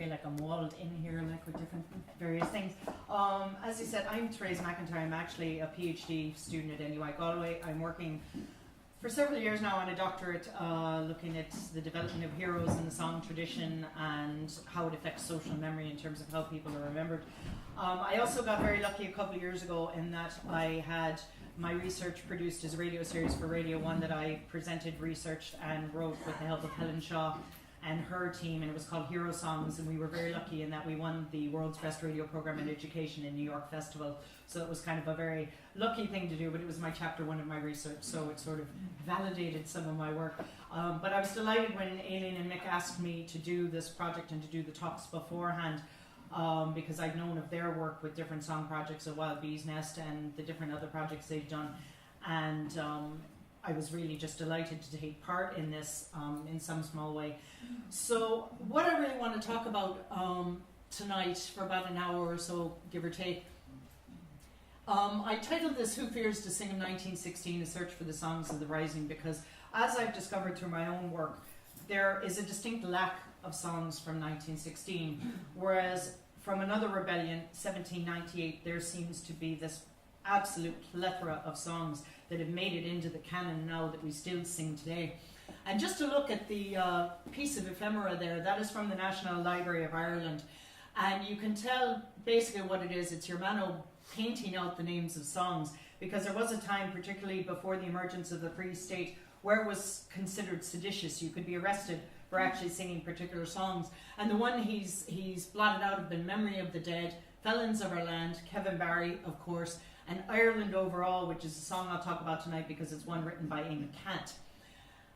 feel like I'm walled in here, like with different various things. As I said, I'm Thérèse McIntyre. I'm actually a PhD student at NUI Galway. I'm working for several years now on a doctorate looking at the development of heroes in the song tradition and how it affects social memory in terms of how people are remembered. I also got very lucky a couple of years ago in that I had my research produced as a radio series for Radio 1 that I presented, researched and wrote with the help of Helen Shaw and her team, and it was called Hero Songs, and we were very lucky in that we won the World's Best Radio Program in Education in New York Festival. So it was kind of a very lucky thing to do, but it was my chapter one of my research, so it sort of validated some of my work. But I was delighted when Aileen and Mick asked me to do this project and to do the talks beforehand, because I'd known of their work with different song projects, a Wild Bee's Nest and the different other projects they've done, and I was really just delighted to take part in this in some small way. So what I really want to talk about tonight for about an hour or so, give or take, I titled this Who Fears to Sing of 1916, A Search for the Songs of the Rising, because as I've discovered through my own work, there is a distinct lack of songs from 1916, whereas from another rebellion, 1798, there seems to be this absolute plethora of songs that have made it into the canon now that we still sing today. And just to look at the piece of ephemera there, that is from the National Library of Ireland, and you can tell basically what it is. It's your mano painting out the names of songs, because there was a time, particularly before the emergence of the Free State, where it was considered seditious. You could be arrested for actually singing particular songs. And the one he's blotted out have been Memory of the Dead, Felons of Our Land, Kevin Barry, of course, and Ireland Overall, which is a song I'll talk about tonight because it's one written by Eamon Cant.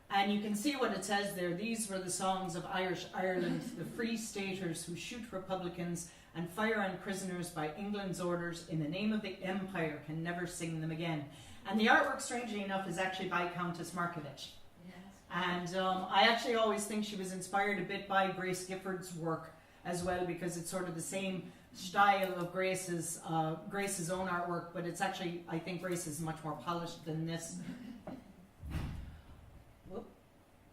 And you can see what it says there. These were the songs of Irish Ireland, the Free Staters who shoot Republicans and fire on prisoners by England's orders in the name of the Empire, can never sing them again. And the artwork, strangely enough, is actually by Countess Markievicz. And I actually always think she was inspired a bit by Grace Gifford's work as well, because it's sort of the same style of Grace's own artwork, but it's actually, I think Grace is much more polished than this. Whoop,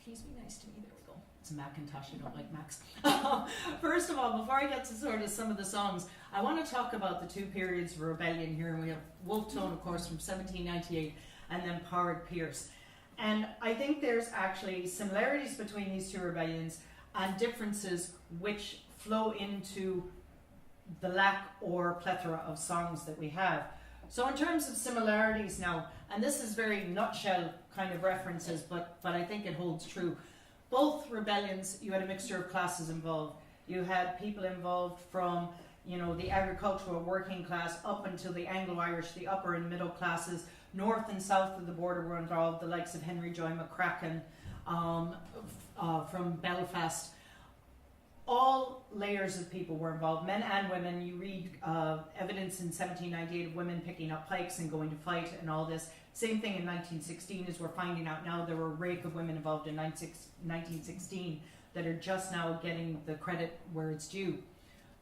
please be nice to me, there we go. It's a Macintosh, I don't like Macs. First of all, before I get to sort of some of the songs, I want to talk about the two periods of rebellion here. And we have Wolfe Tone, of course, from 1798, and then Powered Pierce. And I think there's actually similarities between these two rebellions and differences which flow into the lack or plethora of songs that we have. So in terms of similarities now, and this is very nutshell kind of references, but I think it holds true. Both rebellions, you had a mixture of classes involved. You had people involved from, you know, the agricultural working class up until the Anglo-Irish, the upper and middle classes. North and south of the border were involved, the likes of Henry Joy McCracken from Belfast. All layers of people were involved, men and women. You read evidence in 1798 of women picking up pikes and going to fight and all this. Same thing in 1916, as we're finding out now. There were a rake of women involved in 1916 that are just now getting the credit where it's due.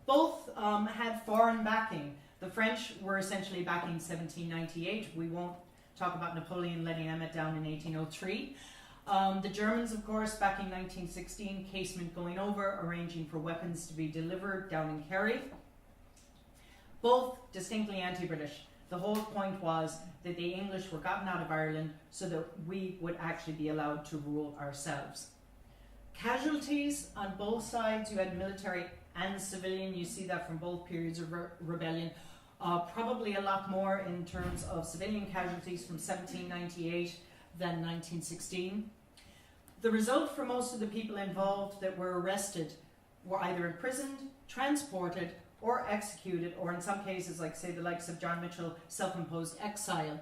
Both had foreign backing. The French were essentially backing 1798. We won't talk about Napoleon letting Emmet down in 1803. The Germans, of course, back in 1916, casement going over, arranging for weapons to be delivered down in Kerry. Both distinctly anti-British. The whole point was that the English were gotten out of Ireland so that we would actually be allowed to rule ourselves. Casualties on both sides, you had military and civilian. You see that from both periods of rebellion. Probably a lot more in terms of civilian casualties from 1798 than 1916. The result for most of the people involved that were arrested were either imprisoned, transported, or executed, or in some cases, like say the likes of John Mitchell, self-imposed exile.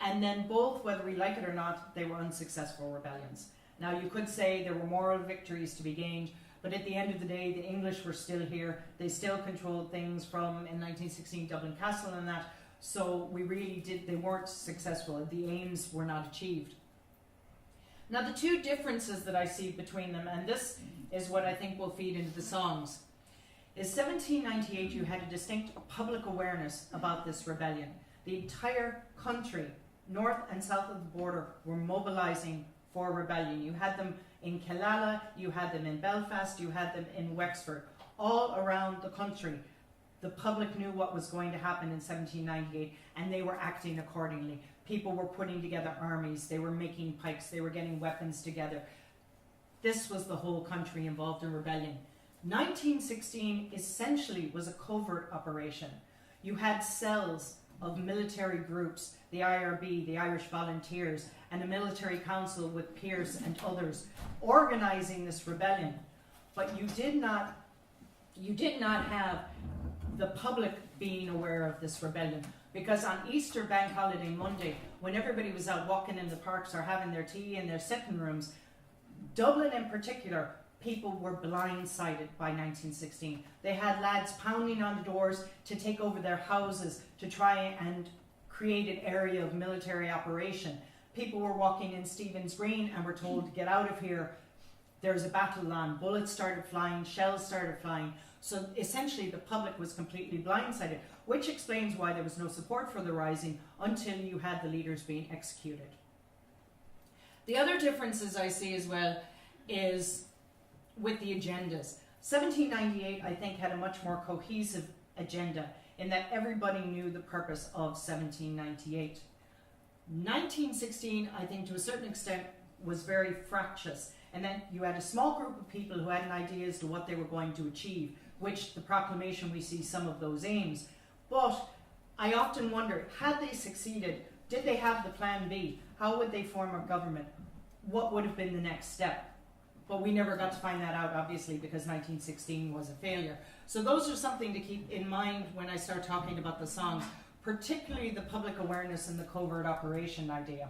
And then both, whether we like it or not, they were unsuccessful rebellions. Now you could say there were moral victories to be gained, but at the end of the day, the English were still here. They still controlled things from, in 1916, Dublin Castle and that. So they weren't successful. The aims were not achieved. Now the two differences that I see between them, and this is what I think will feed into the songs, is 1798 you had a distinct public awareness about this rebellion. The entire country, north and south of the border, were mobilizing for rebellion. You had them in Killala, you had them in Belfast, you had them in Wexford. all around the country. The public knew what was going to happen in 1798 and they were acting accordingly. People were putting together armies, they were making pikes, they were getting weapons together. This was the whole country involved in rebellion. 1916 essentially was a covert operation. You had cells of military groups, the IRB, the Irish Volunteers, and a military council with Pearse and others organizing this rebellion. But you did not have the public being aware of this rebellion, because on Easter bank holiday Monday, when everybody was out walking in the parks or having their tea in their sitting rooms, Dublin in particular, people were blindsided by 1916. They had lads pounding on the doors to take over their houses to try and create an area of military operation. People were walking in Stephen's Green and were told to get out of here. There's a battle on. Bullets started flying, shells started flying. So essentially the public was completely blindsided, which explains why there was no support for the rising until you had the leaders being executed. The other differences I see as well is with the agendas. 1798, I think, had a much more cohesive agenda in that everybody knew the purpose of 1798. 1916, I think, to a certain extent, was very fractious, and then you had a small group of people who had an idea as to what they were going to achieve, which the proclamation, we see some of those aims. But I often wonder, had they succeeded, did they have the plan B? How would they form a government? What would have been the next step? But we never got to find that out, obviously, because 1916 was a failure. So those are something to keep in mind when I start talking about the songs, particularly the public awareness and the covert operation idea.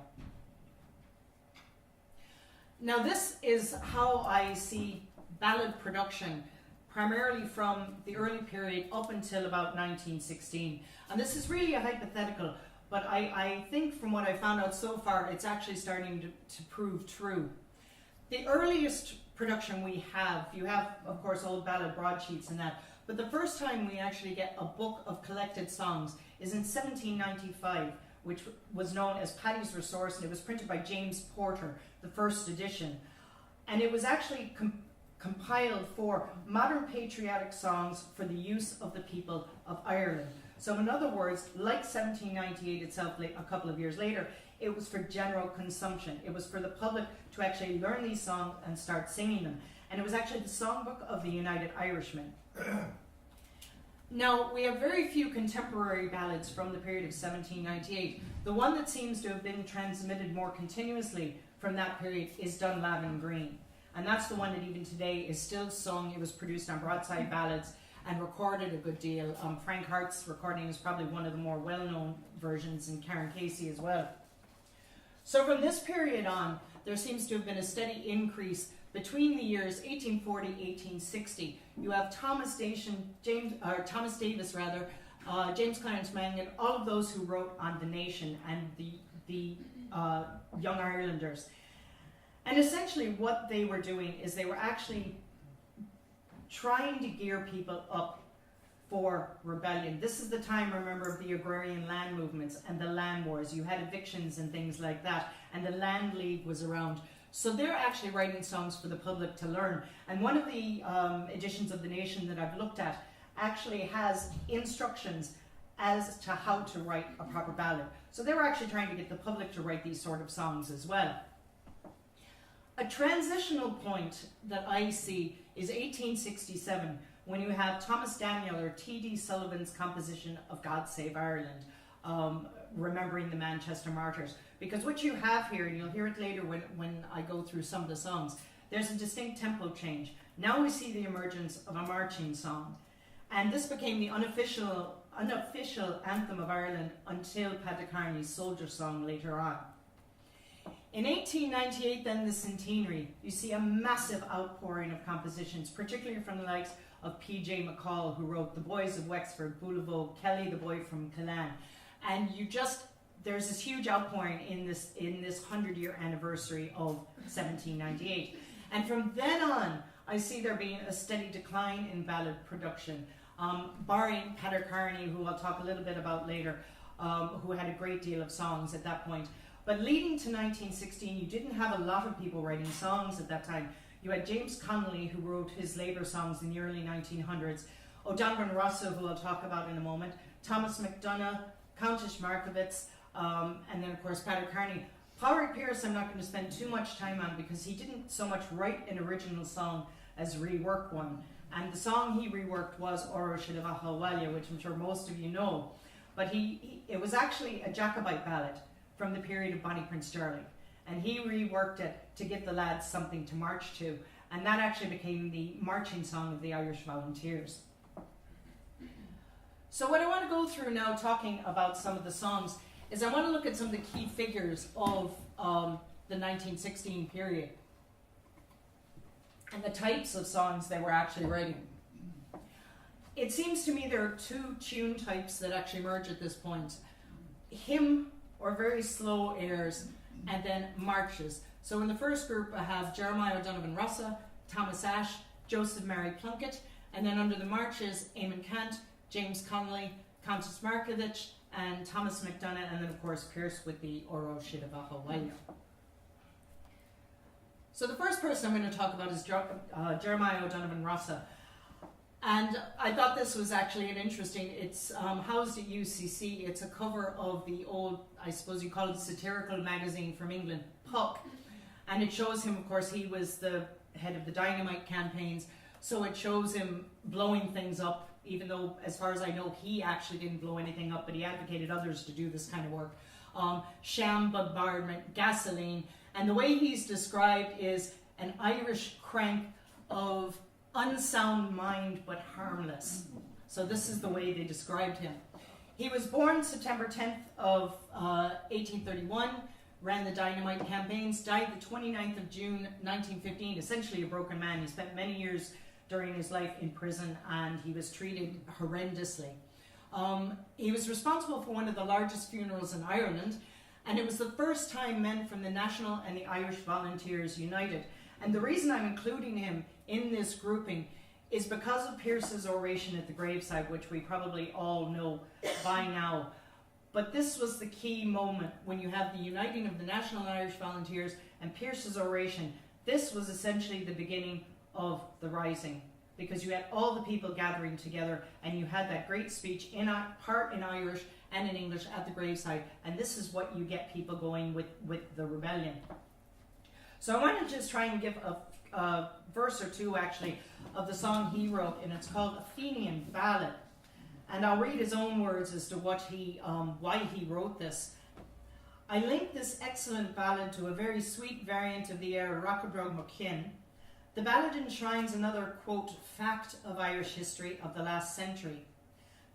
Now this is how I see ballad production, primarily from the early period up until about 1916. And this is really a hypothetical, but I think from what I found out so far, it's actually starting to prove true. The earliest production we have, you have, of course, old ballad broadsheets and that, but the first time we actually get a book of collected songs is in 1795, which was known as Paddy's Resource, and it was printed by James Porter, the first edition. And it was actually compiled for modern patriotic songs for the use of the people of Ireland. So in other words, like 1798 itself, a couple of years later, it was for general consumption. It was for the public to actually learn these songs and start singing them. And it was actually the songbook of the United Irishmen. Now, we have very few contemporary ballads from the period of 1798. The one that seems to have been transmitted more continuously from that period is Dunlavin Green. And that's the one that even today is still sung. It was produced on broadside ballads and recorded a good deal. Frank Hart's recording is probably one of the more well-known versions, and Karen Casey as well. So from this period on, there seems to have been a steady increase between the years 1840 and 1860. You have Thomas Davis, James Clarence Mangan, all of those who wrote on the nation and the Young Irelanders. And essentially what they were doing is they were actually trying to gear people up for rebellion. This is the time, remember, of the agrarian land movements and the land wars. You had evictions and things like that, and the Land League was around. So they're actually writing songs for the public to learn. And one of the editions of The Nation that I've looked at actually has instructions as to how to write a proper ballad. So they were actually trying to get the public to write these sort of songs as well. A transitional point that I see is 1867, when you have Thomas Daniel or T.D. Sullivan's composition of God Save Ireland, remembering the Manchester martyrs. Because what you have here, and you'll hear it later when I go through some of the songs, there's a distinct tempo change. Now we see the emergence of a marching song. And this became the unofficial anthem of Ireland until Paddy Carney's Soldier Song later on. In 1898, then, the centenary, you see a massive outpouring of compositions, particularly from the likes of P.J. McCall, who wrote The Boys of Wexford, Boulevaux, Kelly, the boy from Killan. And there's this huge outpouring in this 100-year anniversary of 1798. And from then on, I see there being a steady decline in ballad production, barring Paddy Carney, who I'll talk a little bit about later, who had a great deal of songs at that point. But leading to 1916, you didn't have a lot of people writing songs at that time. You had James Connolly, who wrote his labour songs in the early 1900s, O'Donovan Rossa, who I'll talk about in a moment, Thomas MacDonagh, Countess Markovitz, and then of course Patrick Carney. Pádraig Pearse I'm not going to spend too much time on because he didn't so much write an original song as rework one. And the song he reworked was Ora Shidavacha Walya, which I'm sure most of you know. But it was actually a Jacobite ballad from the period of Bonnie Prince Charlie. And he reworked it to give the lads something to march to. And that actually became the marching song of the Irish Volunteers. So what I want to go through now, talking about some of the songs, is I want to look at some of the key figures of the 1916 period and the types of songs they were actually writing. It seems to me there are two tune types that actually emerge at this point. Hymn, or very slow airs, and then marches. So in the first group I have Jeremiah O'Donovan Rossa, Thomas Ashe, Joseph Mary Plunkett, and then under the marches, Eamon Cant, James Connolly, Countess Markovitch, and Thomas MacDonagh, and then of course Pearse with the Ora Shidavacha Walya. So the first person I'm going to talk about is Jeremiah O'Donovan Rossa. And I thought this was actually an interesting, it's housed at UCC. It's a cover of the old, I suppose you call it, satirical magazine from England, Puck. And it shows him, of course, he was the head of the dynamite campaigns, so it shows him blowing things up, even though, as far as I know, he actually didn't blow anything up, but he advocated others to do this kind of work. Sham bombardment, gasoline, and the way he's described is an Irish crank of unsound mind but harmless. So this is the way they described him. He was born September 10th of 1831, ran the dynamite campaigns, died the 29th of June 1915, essentially a broken man. He spent many years during his life in prison and he was treated horrendously. He was responsible for one of the largest funerals in Ireland, and it was the first time men from the National and the Irish Volunteers united. And the reason I'm including him in this grouping is because of Pearse's oration at the graveside, which we probably all know by now. But this was the key moment when you have the uniting of the National and Irish Volunteers and Pearse's oration. This was essentially the beginning of the Rising, because you had all the people gathering together and you had that great speech in part in Irish and in English at the graveside, and this is what you get people going with the rebellion. So I want to just try and give a verse or two actually of the song he wrote, and it's called A Fenian Ballad, and I'll read his own words as to what why he wrote this. I link this excellent ballad to a very sweet variant of the air Rockadrog McKin. The ballad enshrines another, quote, fact of Irish history of the last century.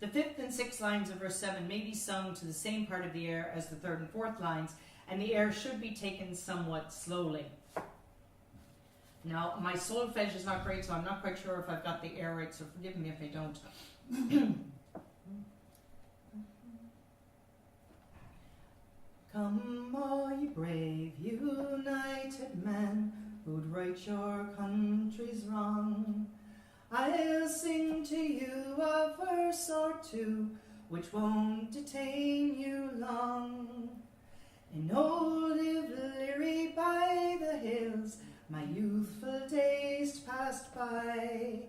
The fifth and sixth lines of verse 7 may be sung to the same part of the air as the third and fourth lines, and the air should be taken somewhat slowly. Now, my solfege is not great, so I'm not quite sure if I've got the air right, so forgive me if I don't. Come, all ye brave, united men, who'd right your country's wrong. I'll sing to you a verse or two, which won't detain you long. In old Ivleary by the hills, my youthful days passed by.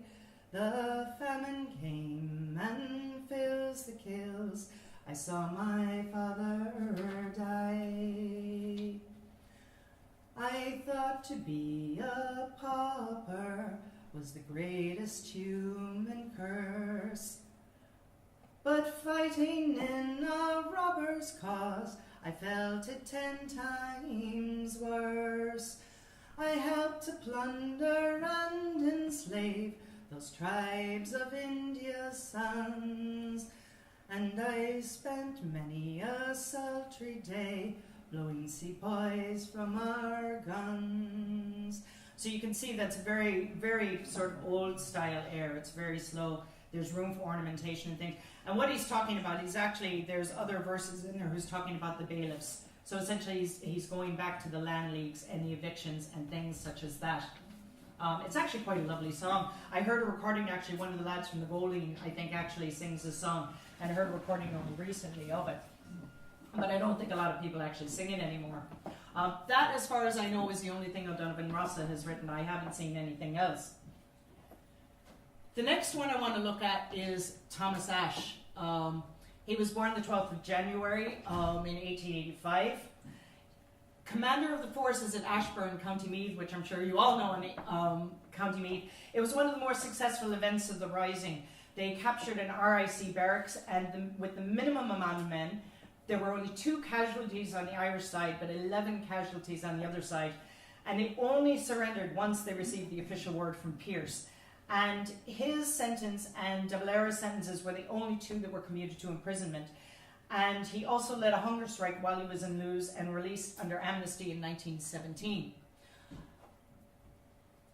The famine came and fills the kills. I saw my father die. I thought to be a pauper was the greatest human curse. But fighting in a robber's cause, I felt it 10 times worse. I helped to plunder and enslave those tribes of India's sons, and I spent many a sultry day blowing sepoys from our guns. So you can see that's a very, very sort of old style air. It's very slow. There's room for ornamentation and things. And what he's talking about, there's other verses in there who's talking about the bailiffs. So essentially he's going back to the land leagues and the evictions and things such as that. It's actually quite a lovely song. I heard a recording, actually, one of the lads from the bowling, I think, actually sings this song, and I heard a recording recently of it. But I don't think a lot of people actually sing it anymore. That, as far as I know, is the only thing O'Donovan Rossa has written. I haven't seen anything else. The next one I want to look at is Thomas Ashe. He was born the 12th of January in 1885. Commander of the forces at Ashburn, County Meath, which I'm sure you all know in County Meath. It was one of the more successful events of the Rising. They captured an RIC barracks, and with the minimum amount of men, there were only 2 casualties on the Irish side, but 11 casualties on the other side. And they only surrendered once they received the official word from Pearse. And his sentence and De Valera's sentences were the only 2 that were commuted to imprisonment. And he also led a hunger strike while he was in Lewes and released under amnesty in 1917.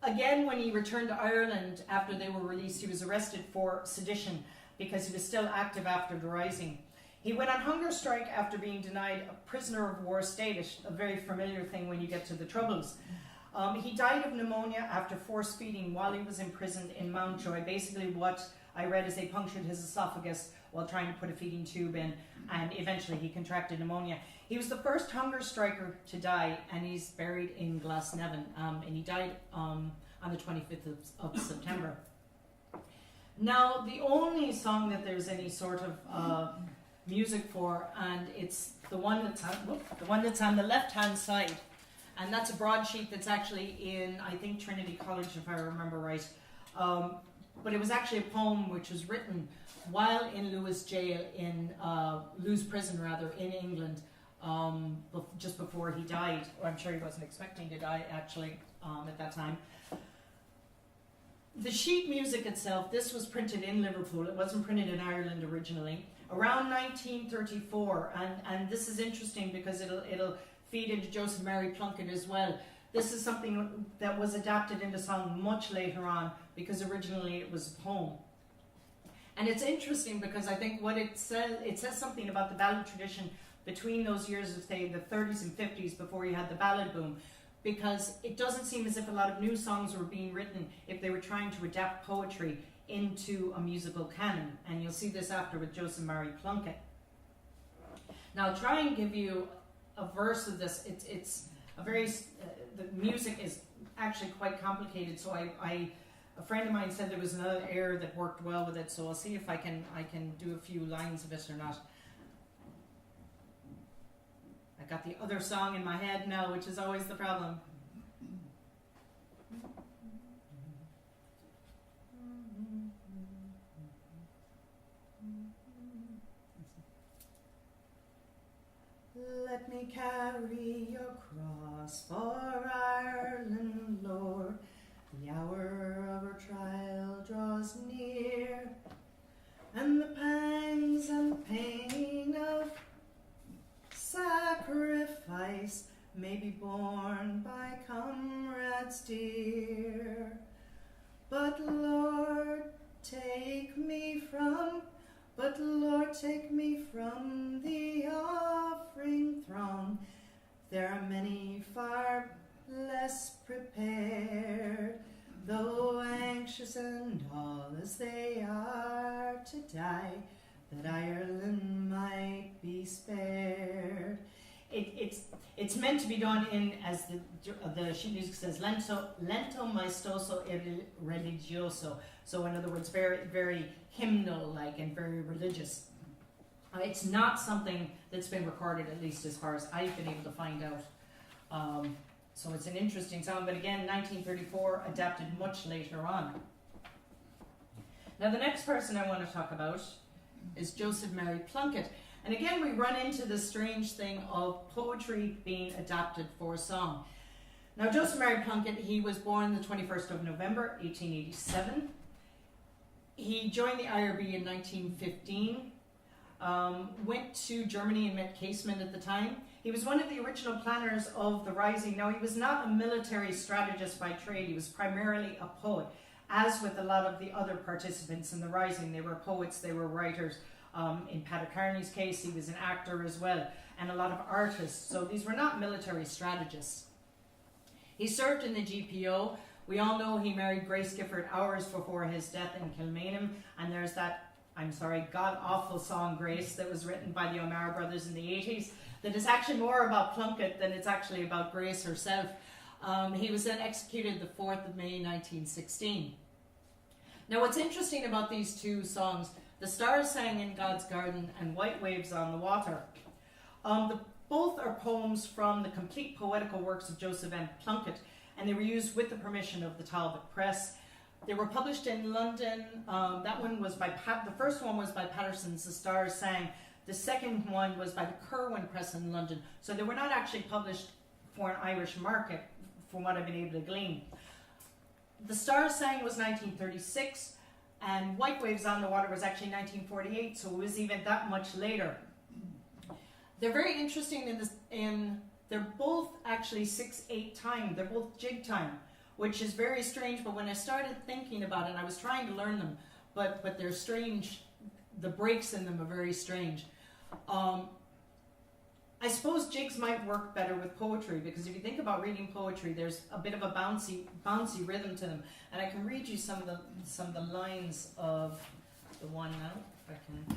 Again, when he returned to Ireland after they were released, he was arrested for sedition because he was still active after the Rising. He went on hunger strike after being denied a prisoner of war status, a very familiar thing when you get to the Troubles. He died of pneumonia after force feeding while he was imprisoned in Mountjoy. Basically what I read is they punctured his esophagus while trying to put a feeding tube in, and eventually he contracted pneumonia. He was the first hunger striker to die, and he's buried in Glasnevin, and he died on the 25th of September. Now, the only song that there's any sort of music for, and it's the one that's on the left-hand side, and that's a broadsheet that's actually in, I think, Trinity College, if I remember right. But it was actually a poem which was written while in Lewes jail, in Lewes prison rather, in England, just before he died. Or I'm sure he wasn't expecting to die actually at that time. The sheet music itself, this was printed in Liverpool. It wasn't printed in Ireland originally. Around 1934, and this is interesting because it'll feed into Joseph Mary Plunkett as well. This is something that was adapted into song much later on because originally it was a poem. And it's interesting because I think what it says something about the ballad tradition between those years of, say, the 30s and 50s before you had the ballad boom, because it doesn't seem as if a lot of new songs were being written if they were trying to adapt poetry into a musical canon. And you'll see this after with Joseph Mary Plunkett. Now I'll try and give you a verse of this. It's a very, the music is actually quite complicated, so a friend of mine said there was another air that worked well with it, so I'll see if I can do a few lines of it or not. I got the other song in my head now, which is always the problem. Let me carry your cross for Ireland, Lord. The hour of her trial draws near, and the pangs and pain of sacrifice may be borne by comrades dear. But Lord, take me from the offering throng. There are many far less prepared, though anxious and all as they are to die, that Ireland might be spared. It's meant to be done in, as the sheet music says, lento maestoso e religioso. So in other words, very, very hymnal-like and very religious. It's not something that's been recorded, at least as far as I've been able to find out. So it's an interesting song, but again, 1934, adapted much later on. Now the next person I want to talk about is Joseph Mary Plunkett. And again, we run into this strange thing of poetry being adapted for a song. Now Joseph Mary Plunkett, he was born the 21st of November, 1887. He joined the IRB in 1915, went to Germany and met Casement at the time. He was one of the original planners of the Rising. Now, he was not a military strategist by trade. He was primarily a poet. As with a lot of the other participants in the Rising, they were poets, they were writers. In Paddy Carney's case, he was an actor as well, and a lot of artists. So these were not military strategists. He served in the GPO. We all know he married Grace Gifford hours before his death in Kilmainham, and there's that, god-awful song, Grace, that was written by the O'Mara brothers in the 80s. that it's actually more about Plunkett than it's actually about Grace herself. He was then executed the 4th of May 1916. Now what's interesting about these two songs, The Stars Sang in God's Garden and White Waves on the Water, both are poems from the complete poetical works of Joseph M. Plunkett, and they were used with the permission of the Talbot Press. They were published in London. That one was by the first one was by Patterson's The Stars Sang. The second one was by the Kirwan Press in London. So they were not actually published for an Irish market, from what I've been able to glean. The Stars Sang was 1936, and White Waves on the Water was actually 1948, so it was even that much later. They're very interesting they're both actually 6/8 time. They're both jig time, which is very strange, but when I started thinking about it, I was trying to learn them, but they're strange. The breaks in them are very strange. I suppose jigs might work better with poetry, because if you think about reading poetry, there's a bit of a bouncy rhythm to them. And I can read you some of the lines of the one now, if I can.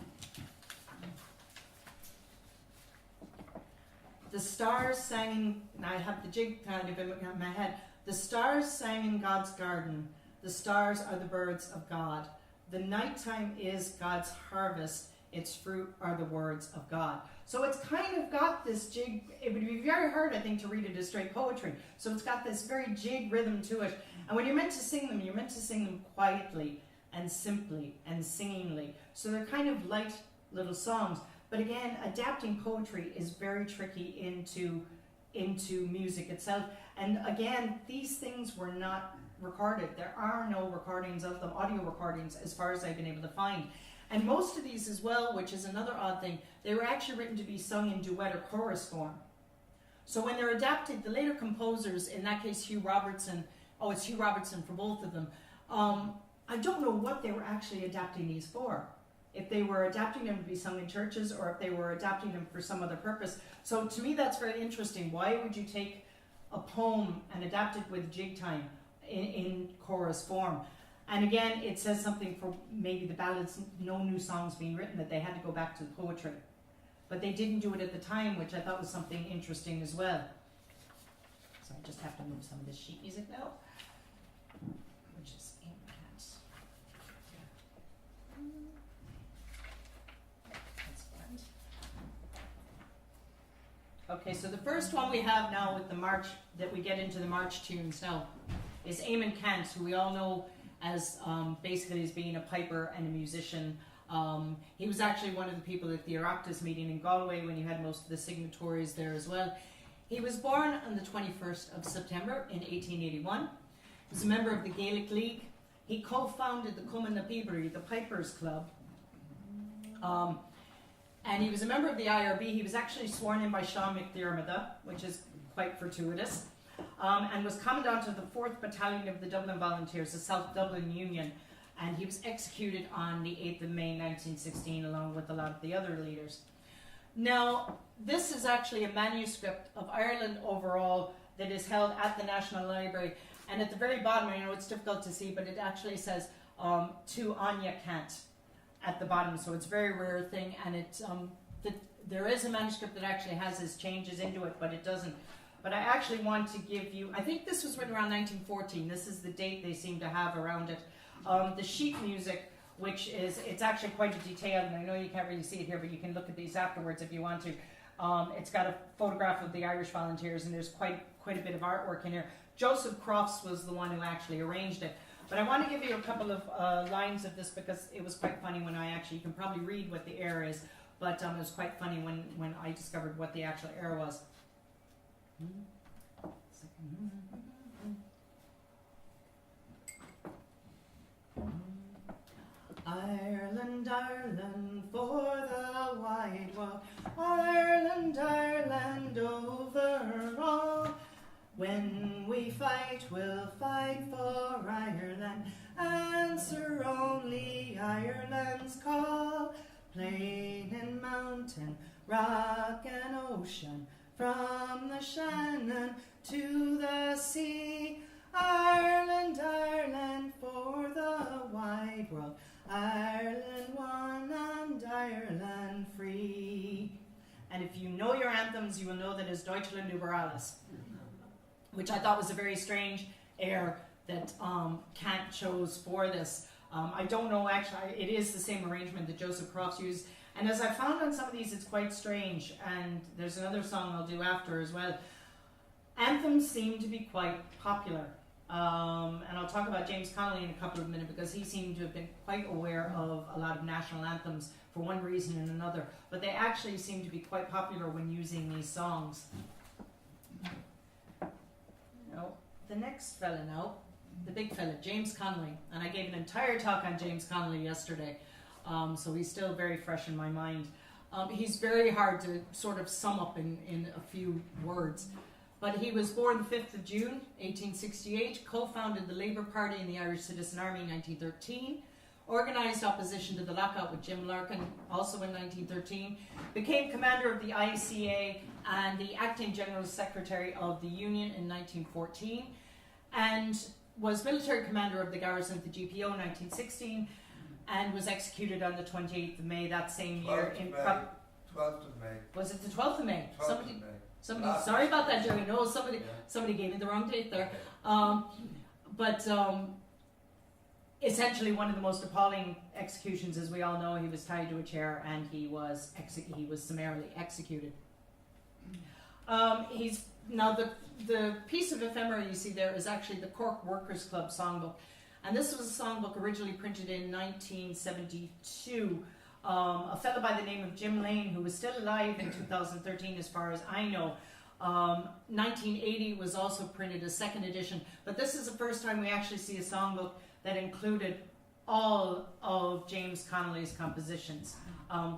The stars sang, and I have the jig kind of in my head. The stars sang in God's garden. The stars are the birds of God. The nighttime is God's harvest. Its fruit are the words of God. So it's kind of got this jig. It would be very hard, I think, to read it as straight poetry. So it's got this very jig rhythm to it. And when you're meant to sing them, you're meant to sing them quietly and simply and singingly. So they're kind of light little songs. But again, adapting poetry is very tricky into music itself. And again, these things were not recorded. There are no recordings of them, audio recordings, as far as I've been able to find. And most of these as well, which is another odd thing, they were actually written to be sung in duet or chorus form. So when they're adapted, the later composers, in that case Hugh Robertson, it's Hugh Robertson for both of them, I don't know what they were actually adapting these for. If they were adapting them to be sung in churches, or if they were adapting them for some other purpose. So to me that's very interesting. Why would you take a poem and adapt it with jig time in chorus form? And again, it says something for maybe the ballads, no new songs being written, that they had to go back to the poetry. But they didn't do it at the time, which I thought was something interesting as well. So I just have to move some of this sheet music now, which is that's fine. Okay, so the first one we have now with the march, that we get into the march tunes now, is Eamon Cant, who we all know as basically as being a piper and a musician. He was actually one of the people at the Oireachtas meeting in Galway when you had most of the signatories there as well. He was born on the 21st of September in 1881. He was a member of the Gaelic League. He co-founded the Cumann na Pibri, the Pipers Club. And he was a member of the IRB. He was actually sworn in by Sean McDermott, which is quite fortuitous. And was commandant of the 4th Battalion of the Dublin Volunteers, the South Dublin Union, and he was executed on the 8th of May 1916 along with a lot of the other leaders. Now, this is actually a manuscript of Ireland overall that is held at the National Library, and at the very bottom, I know it's difficult to see, but it actually says to Anya Cant at the bottom, so it's a very rare thing, and it's there is a manuscript that actually has his changes into it, but it doesn't. But I actually want to give you, I think this was written around 1914. This is the date they seem to have around it. The sheet music, which is, it's actually quite a detail, and I know you can't really see it here, but you can look at these afterwards if you want to. It's got a photograph of the Irish Volunteers, and there's quite a bit of artwork in here. Joseph Crofts was the one who actually arranged it. But I want to give you a couple of lines of this, because it was quite funny when you can probably read what the air is, but it was quite funny when I discovered what the actual air was. Ireland, Ireland, for the wide world, Ireland, Ireland, over all. When we fight, we'll fight for Ireland, answer only Ireland's call. Plain and mountain, rock and ocean, from the Shannon to the sea, Ireland, Ireland, for the wide world, Ireland one and Ireland free. And if you know your anthem, anthems, you will know that as Deutschland über alles, which I thought was a very strange air that Kant chose for this. I don't know, actually, it is the same arrangement that Joseph Crofts used. And as I found on some of these, it's quite strange. And there's another song I'll do after as well. Anthems seem to be quite popular. And I'll talk about James Connolly in a couple of minutes because he seemed to have been quite aware of a lot of national anthems for one reason and another. But they actually seem to be quite popular when using these songs. Now, the next fella now, the big fella, James Connolly. And I gave an entire talk on James Connolly yesterday. So he's still very fresh in my mind. He's very hard to sort of sum up in a few words. But he was born the 5th of June, 1868, co-founded the Labour Party in the Irish Citizen Army in 1913, organised opposition to the lockout with Jim Larkin, also in 1913, became commander of the ICA and the acting general secretary of the Union in 1914, and was military commander of the garrison of the GPO in 1916, and was executed on the 28th of May that same year. 12th of May. Was it the 12th of May? 12th of May. Somebody, sorry about that, Jerry. No, somebody gave me the wrong date there. But essentially, one of the most appalling executions, as we all know, he was tied to a chair and he was summarily executed. He's now the piece of ephemera you see there is actually the Cork Workers' Club songbook, and this was a songbook originally printed in 1972. A fellow by the name of Jim Lane, who was still alive in 2013 as far as I know. 1980 was also printed, a second edition, but this is the first time we actually see a songbook that included all of James Connolly's compositions.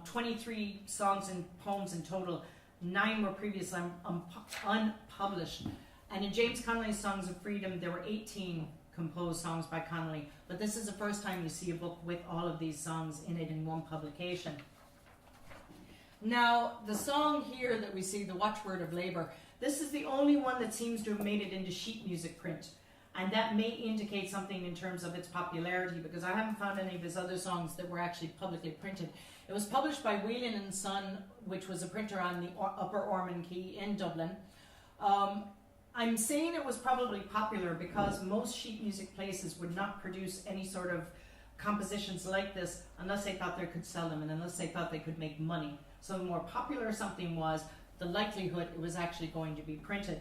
23 songs and poems in total, 9 were previously unpublished. And in James Connolly's Songs of Freedom, there were 18 composed songs by Connolly, but this is the first time you see a book with all of these songs in it in one publication. Now, the song here that we see, the Watchword of Labour, this is the only one that seems to have made it into sheet music print, and that may indicate something in terms of its popularity, because I haven't found any of his other songs that were actually publicly printed. It was published by Whelan and Son, which was a printer on the Upper Ormond Quay in Dublin. I'm saying it was probably popular because most sheet music places would not produce any sort of compositions like this unless they thought they could sell them and unless they thought they could make money. So the more popular something was, the likelihood it was actually going to be printed.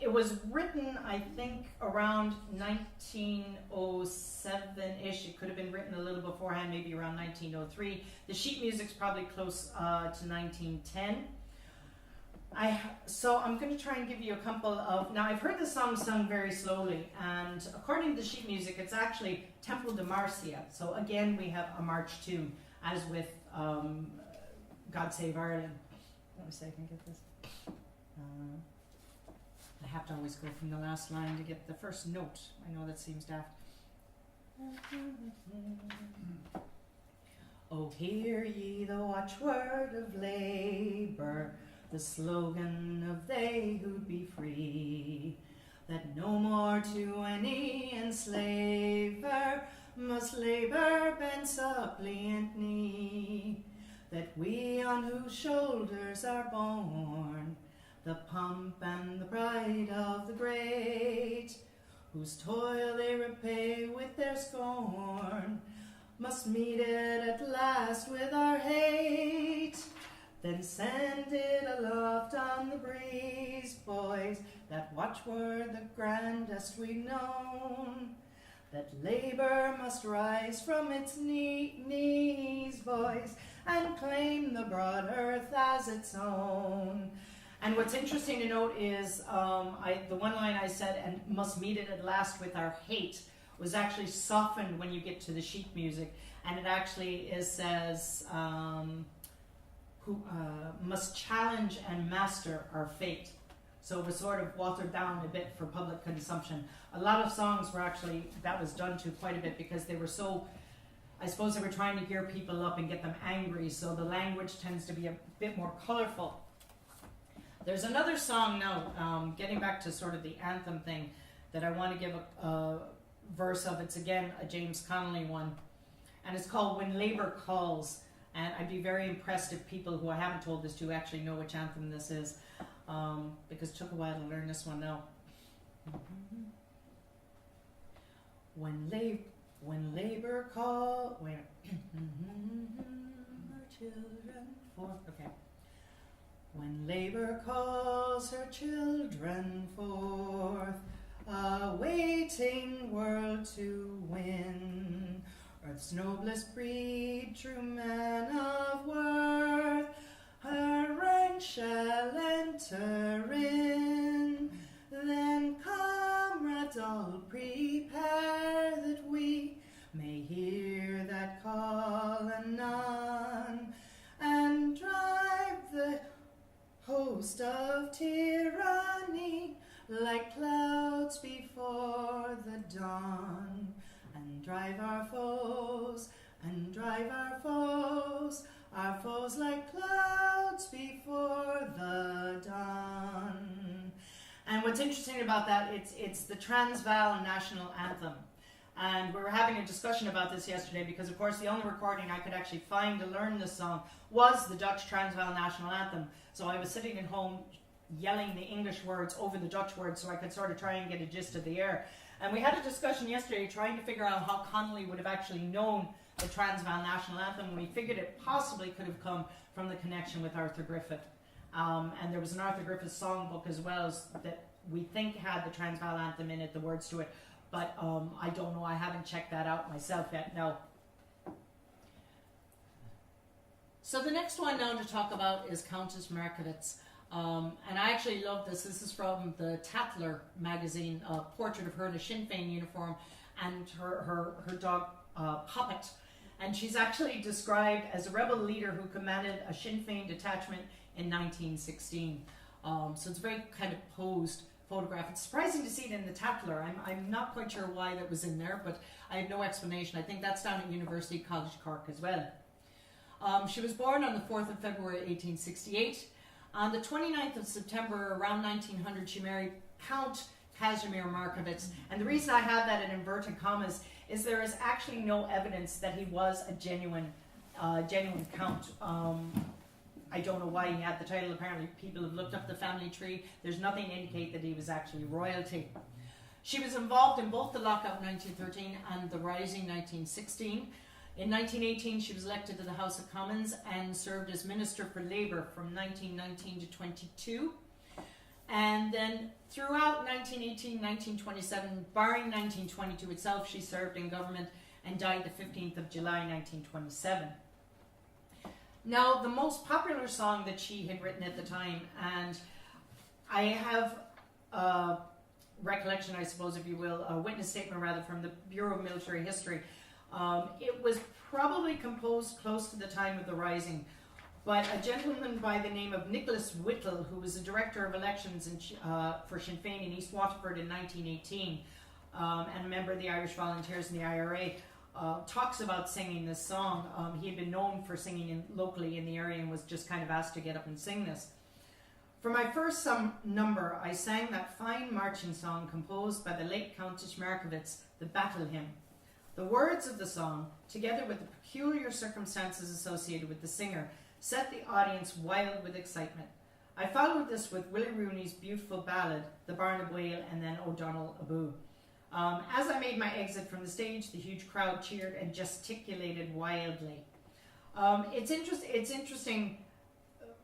It was written, I think, around 1907-ish. It could have been written a little beforehand, maybe around 1903. The sheet music's probably close to 1910. So I'm going to try and give you a couple of... Now, I've heard the song sung very slowly, and according to the sheet music, it's actually Tempo de Marcia. So again, we have a march tune, as with God Save Ireland. Let me see if I can get this. I have to always go from the last line to get the first note. I know that seems daft. Oh, hear ye the watchword of labour, the slogan of they who'd be free, that no more to any enslaver must labour bend suppliant knee, that we on whose shoulders are borne the pomp and the pride of the great, whose toil they repay with their scorn, must meet it at last with our hate. Then send it aloft on the breeze, boys, that watchword the grandest we've known, that labour must rise from its knees, boys, and claim the broad earth as its own. And what's interesting to note is the one line I said, and must meet it at last with our hate, was actually softened when you get to the sheet music, and it actually says, who must challenge and master our fate. So it was sort of watered down a bit for public consumption. A lot of songs were actually, that was done to quite a bit because they were so, I suppose they were trying to gear people up and get them angry, so the language tends to be a bit more colourful. There's another song now, getting back to sort of the anthem thing, that I want to give a verse of. It's again a James Connolly one, and it's called When Labour Calls. And I'd be very impressed if people who I haven't told this to actually know which anthem this is, because it took a while to learn this one now. When labor call, wait, our children forth. Okay. When labor calls her children forth, a waiting world to win, earth's noblest breed, true man of worth, her rank shall enter in. Then, comrades, all prepare that we may hear that call anon, and drive the host of tyranny like clouds before the dawn, and drive our foes like clouds before the dawn. And what's interesting about that, it's the Transvaal national anthem. And we were having a discussion about this yesterday because, of course, the only recording I could actually find to learn this song was the Dutch Transvaal national anthem. So I was sitting at home yelling the English words over the Dutch words so I could sort of try and get a gist of the air. And we had a discussion yesterday trying to figure out how Connolly would have actually known the Transvaal national anthem. And we figured it possibly could have come from the connection with Arthur Griffith. And there was an Arthur Griffith songbook as well that we think had the Transvaal anthem in it, the words to it. But I don't know, I haven't checked that out myself yet, no. So the next one now to talk about is Countess Markievicz. And I actually love this. This is from the Tatler magazine, a portrait of her in a Sinn Féin uniform and her dog Poppet. And she's actually described as a rebel leader who commanded a Sinn Féin detachment in 1916. So it's a very kind of posed photograph. It's surprising to see it in the Tatler. I'm not quite sure why that was in there, but I have no explanation. I think that's down at University College Cork as well. She was born on the 4th of February 1868. On the 29th of September around 1900 she married Count Casimir Markievicz, and the reason I have that in inverted commas is there is actually no evidence that he was a genuine count. I don't know why he had the title. Apparently people have looked up the family tree. There's nothing to indicate that he was actually royalty. She was involved in both the lockout 1913 and the rising 1916. In 1918 she was elected to the House of Commons and served as Minister for Labour from 1919 to 22. And then throughout 1918, 1927, barring 1922 itself, she served in government and died the 15th of July 1927. Now, the most popular song that she had written at the time, and I have a recollection, I suppose, if you will, a witness statement rather, from the Bureau of Military History. It was probably composed close to the time of the Rising, but a gentleman by the name of Nicholas Whittle, who was the director of elections for Sinn Féin in East Waterford in 1918, and a member of the Irish Volunteers in the IRA, talks about singing this song. He had been known for singing locally in the area and was just kind of asked to get up and sing this. For my first number, I sang that fine marching song composed by the late Countess Markievicz, the Battle Hymn. The words of the song, together with the peculiar circumstances associated with the singer, set the audience wild with excitement. I followed this with Willie Rooney's beautiful ballad, The Barna Gael, and then O'Donnell Abu. As I made my exit from the stage, the huge crowd cheered and gesticulated wildly. It's interesting,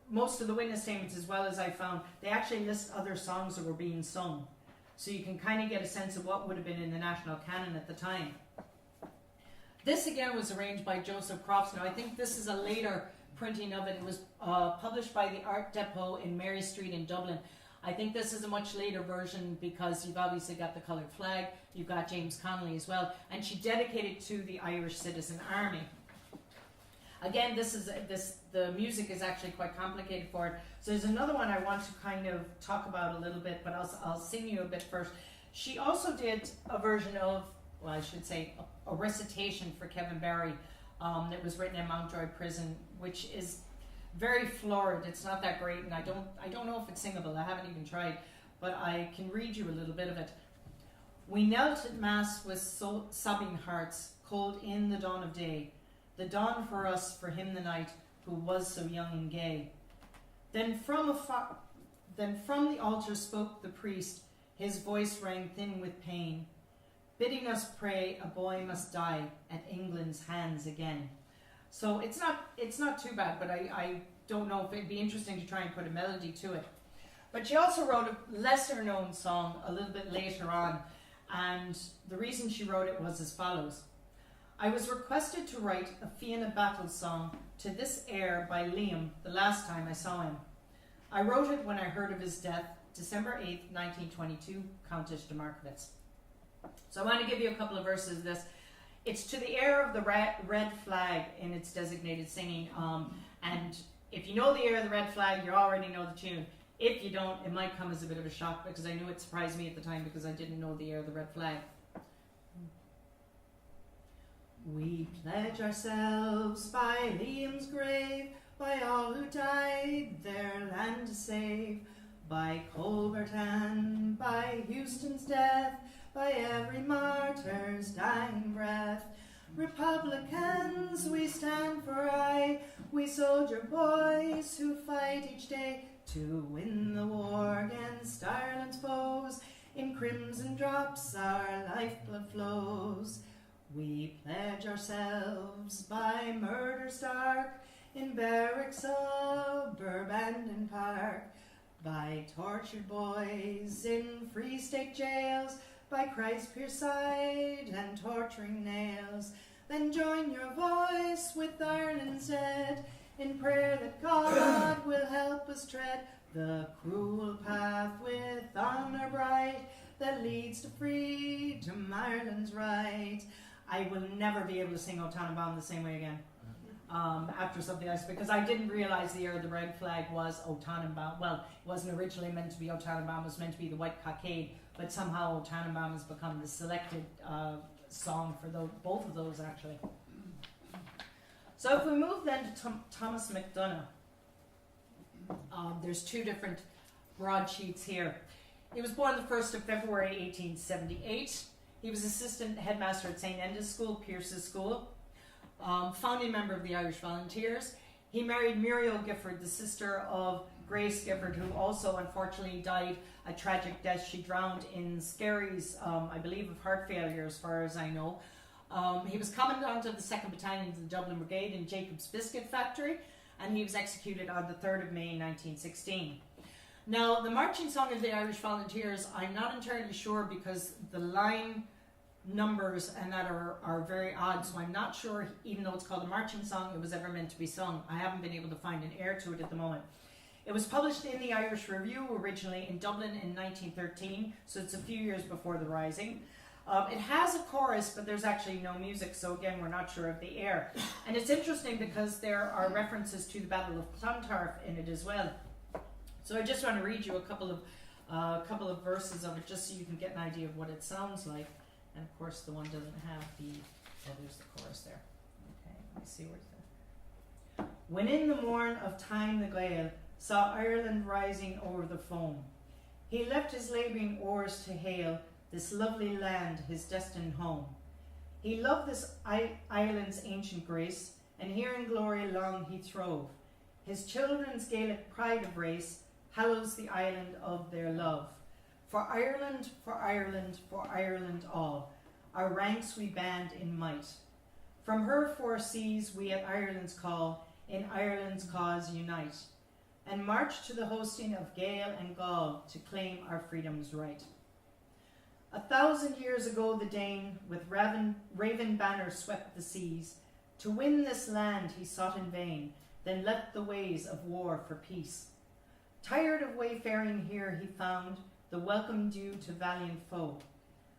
most of the witness statements, as well as I found, they actually list other songs that were being sung. So you can kind of get a sense of what would have been in the national canon at the time. This again was arranged by Joseph Crofts. Now I think this is a later printing of it. It was published by the Art Depot in Mary Street in Dublin. I think this is a much later version because you've obviously got the coloured flag, you've got James Connolly as well, and she dedicated to the Irish Citizen Army. Again, the music is actually quite complicated for it. So there's another one I want to kind of talk about a little bit, but I'll sing you a bit first. She also did a version of, well, I should say, a recitation for Kevin Barry that was written in Mountjoy Prison, which is very florid. It's not that great, and I don't know if it's singable. I haven't even tried, but I can read you a little bit of it. We knelt at mass with sobbing hearts, cold in the dawn of day. the dawn for us, for him the night, who was so young and gay. Then from the altar spoke the priest, his voice rang thin with pain, bidding us pray a boy must die at England's hands again. So it's not too bad, but I don't know if it'd be interesting to try and put a melody to it. But she also wrote a lesser known song a little bit later on, and the reason she wrote it was as follows. I was requested to write a Fianna Battle song to this air by Liam the last time I saw him. I wrote it when I heard of his death, December 8th, 1922, Countess de Markovitz. So I want to give you a couple of verses of this. It's to the air of the red flag in its designated singing. And if you know the air of the red flag, you already know the tune. If you don't, it might come as a bit of a shock, because I knew it surprised me at the time because I didn't know the air of the red flag. We pledge ourselves by Liam's grave, by all who died their land to save, by Colbert and by Houston's death, by every martyr's dying breath. Republicans, we stand for aye, we soldier boys who fight each day to win the war against Ireland's foes. In crimson drops our lifeblood flows. We pledge ourselves by murder stark, in barrack, suburb and in park, by tortured boys in Free State jails, by Christ pierced side and torturing nails. Then join your voice with Ireland's dead, in prayer that God will help us tread the cruel path with honour bright, that leads to freedom, Ireland's right. I will never be able to sing O Tannenbaum the same way again after something else, because I didn't realise the air of the red flag was O Tannenbaum. Well, it wasn't originally meant to be O Tannenbaum, it was meant to be the White Cockade, but somehow O Tannenbaum has become the selected song for both of those, actually. So if we move then to Thomas MacDonagh, there's two different broadsheets here. He was born the 1st of February 1878. He was assistant headmaster at St. Enda's School, Pierce's School, founding member of the Irish Volunteers. He married Muriel Gifford, the sister of Grace Gifford, who also unfortunately died a tragic death. She drowned in Skerries, I believe of heart failure as far as I know. He was commandant of the 2nd Battalion of the Dublin Brigade in Jacob's Biscuit Factory, and he was executed on the 3rd of May 1916. Now, the marching song of the Irish Volunteers, I'm not entirely sure, because the line numbers and that are very odd, so I'm not sure, even though it's called a marching song, it was ever meant to be sung. I haven't been able to find an air to it at the moment. It was published in the Irish Review originally in Dublin in 1913, so it's a few years before the Rising. It has a chorus, but there's actually no music, so again, we're not sure of the air. And it's interesting because there are references to the Battle of Clontarf in it as well. So I just want to read you a couple of verses of it, just so you can get an idea of what it sounds like. And of course, the one doesn't have there's the chorus there. Okay, let me see where it's there. When in the morn of time the Gael saw Ireland rising over the foam, he left his labouring oars to hail this lovely land, his destined home. He loved this island's ancient grace, and here in glory long he throve. His children's Gaelic pride of race hallows the island of their love. For Ireland, for Ireland, for Ireland all, our ranks we band in might. From her four seas we at Ireland's call, in Ireland's cause unite, and march to the hosting of Gael and Gaul to claim our freedom's right. 1,000 years ago the Dane with raven banner swept the seas. To win this land he sought in vain, then left the ways of war for peace. Tired of wayfaring here he found the welcome due to valiant foe.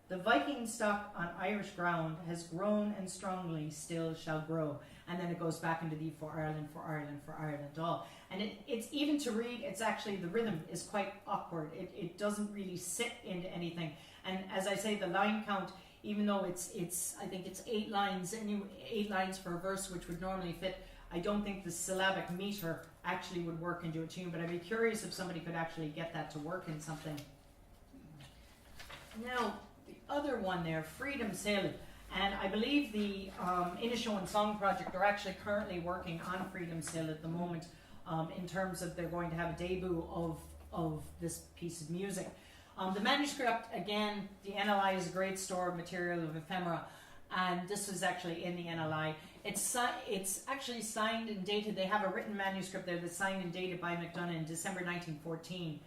The Viking stock on Irish ground has grown and strongly still shall grow. And then it goes back into the for Ireland, for Ireland, for Ireland all. And it's even to read, it's actually, the rhythm is quite awkward. It doesn't really sit into anything. And as I say, the line count, even though it's I think it's 8 lines, 8 lines for a verse, which would normally fit, I don't think the syllabic meter actually would work into a tune, but I'd be curious if somebody could actually get that to work in something. Now, the other one there, Freedom Sailing. And I believe the Inishowen Song Project are actually currently working on Freedom's Hill at the moment, in terms of they're going to have a debut of this piece of music. The manuscript, again, the NLI is a great store of material of ephemera, and this was actually in the NLI. It's actually signed and dated. They have a written manuscript there that's signed and dated by MacDonagh in December 1914.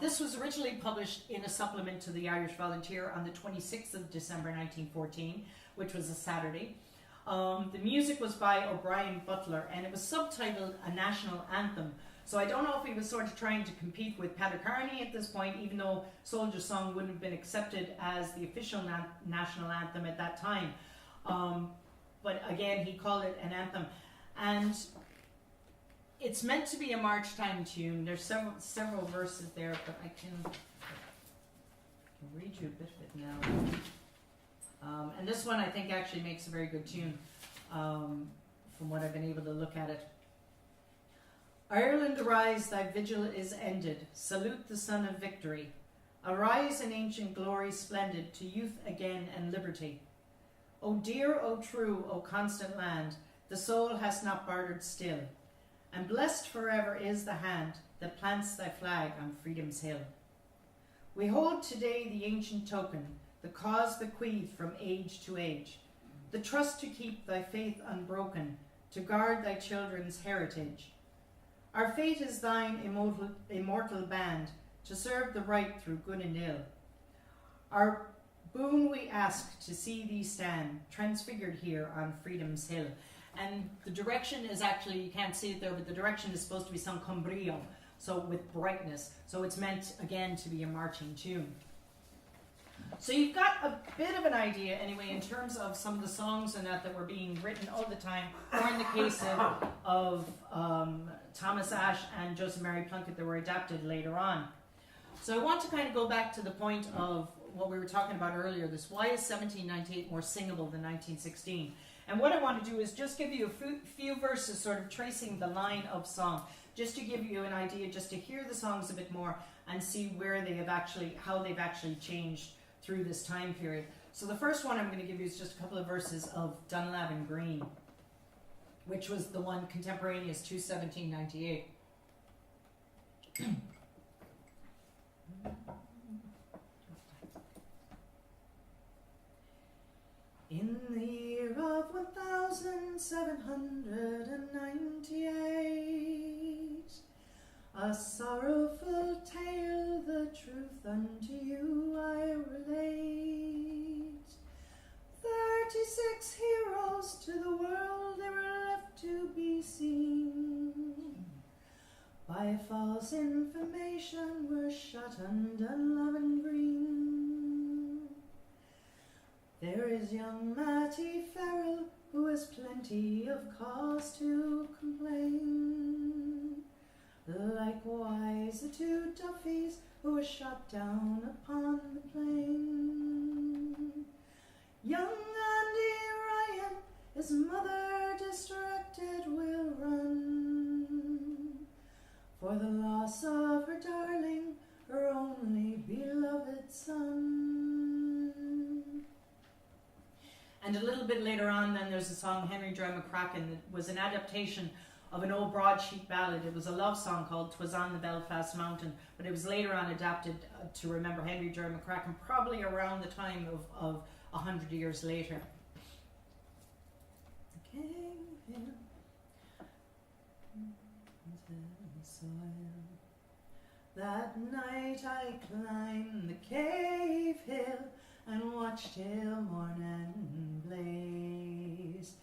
This was originally published in a supplement to the Irish Volunteer on the 26th of December 1914, which was a Saturday. The music was by O'Brien Butler, and it was subtitled A National Anthem. So I don't know if he was sort of trying to compete with Peadar Carney at this point, even though Soldier Song wouldn't have been accepted as the official national anthem at that time. But again, he called it an anthem. And it's meant to be a march time tune. There's several verses there, but I can read you a bit of it now. And this one I think actually makes a very good tune, from what I've been able to look at it. Ireland, arise, thy vigil is ended. Salute the sun of victory. Arise in ancient glory splendid, to youth again and liberty. O dear, O true, O constant land, the soul has not bartered still. And blessed forever is the hand that plants thy flag on freedom's hill. We hold today the ancient token, the cause bequeathed from age to age, the trust to keep thy faith unbroken, to guard thy children's heritage. Our fate is thine immortal band, to serve the right through good and ill. Our boon we ask to see thee stand, transfigured here on freedom's hill. And the direction is actually, you can't see it there, but the direction is supposed to be some cumbrio, so with brightness. So it's meant, again, to be a marching tune. So you've got a bit of an idea, anyway, in terms of some of the songs and that were being written all the time, or in the case of Thomas Ashe and Joseph Mary Plunkett that were adapted later on. So I want to kind of go back to the point of what we were talking about earlier, this why is 1798 more singable than 1916? And what I want to do is just give you a few verses sort of tracing the line of song, just to give you an idea, just to hear the songs a bit more and see where they have actually, how they've actually changed through this time period. So the first one I'm going to give you is just a couple of verses of Dunlavin Green, which was the one contemporaneous to 1798. In the year of 1798, a sorrowful tale, the truth unto you I relate. 36 heroes to the world they were left to be seen. By false information were shot on Dunlavin Green. There is young Matty Farrell, who has plenty of cause to complain. Likewise the 2 Duffys, who were shot down upon the plain. Young Andy Ryan, his mother distracted will run, for the loss of her darling, her only beloved son. And a little bit later on then there's a song, Henry Dry McCracken, that was an adaptation of an old broadsheet ballad. It was a love song called 'Twas on the Belfast Mountain, but it was later on adapted to remember Henry Dry McCracken, probably around the time of 100 years later. That night I climbed the cave hill and watched till morning blaze.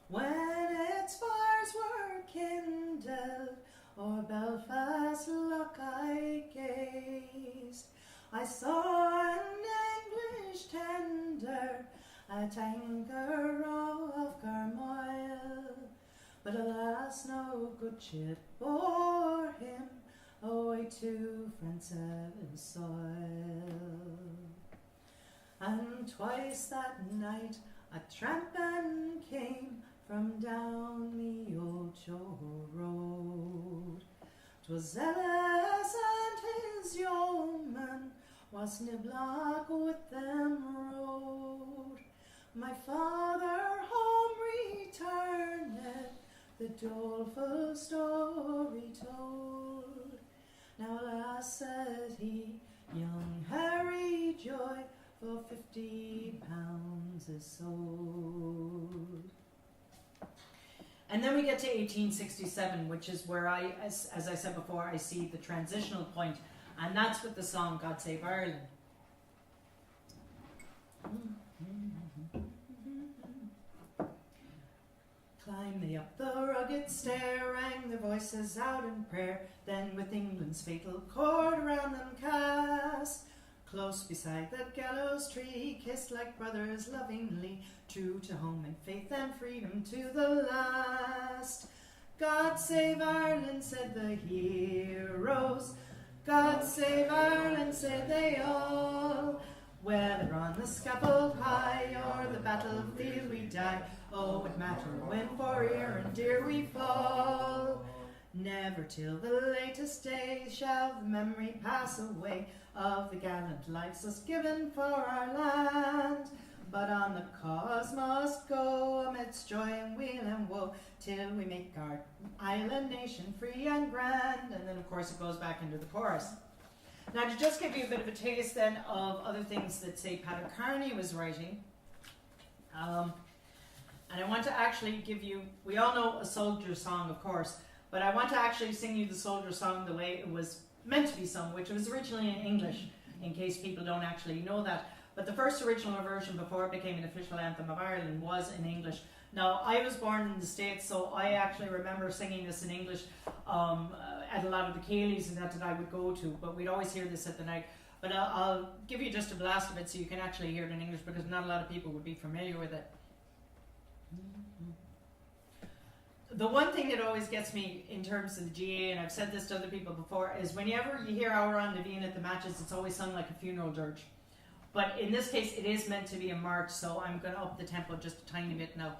When its fires were kindled, o'er Belfast loch I gazed. I saw an English tender at anchor off Garmoil, but alas no good ship bore him away to France's soil. And twice that night a trampin' came from down the old shore road. 'Twas Ellis and his yeoman was Niblock with them rode. my father home returneth, the doleful story told. Now alas, said he, young Harry Joy, for £50 is sold. And then we get to 1867, which is where I, as I said before, I see the transitional point, and that's with the song God Save Ireland. Climb they up the rugged stair, rang their voices out in prayer, then with England's fatal cord around them cast. Close beside that gallows tree, kissed like brothers lovingly, true to home and faith and freedom to the last. God save Ireland, said the heroes. God save Ireland, said they all. Whether on the scaffold high or the battlefield we die, oh, it matter when for ear and dear we fall. Never till the latest day shall the memory pass away of the gallant lives us given for our land. But on the cause must go amidst joy and weal and woe, till we make our island nation free and grand. And then of course it goes back into the chorus. Now to just give you a bit of a taste then of other things that say Paddy Carney was writing, and I want to actually give you, we all know a soldier song of course, but I want to actually sing you the soldier song the way it was meant to be sung, which was originally in English, in case people don't actually know that. But the first original version before it became an official anthem of Ireland was in English. Now, I was born in the States, so I actually remember singing this in English at a lot of the ceilidhs and that I would go to, but we'd always hear this at the night. But I'll give you just a blast of it so you can actually hear it in English, because not a lot of people would be familiar with it. The one thing that always gets me in terms of the GA, and I've said this to other people before, is whenever you hear Our on Naveen at the matches, it's always sung like a funeral dirge. But in this case, it is meant to be a march, so I'm going to up the tempo just a tiny bit now.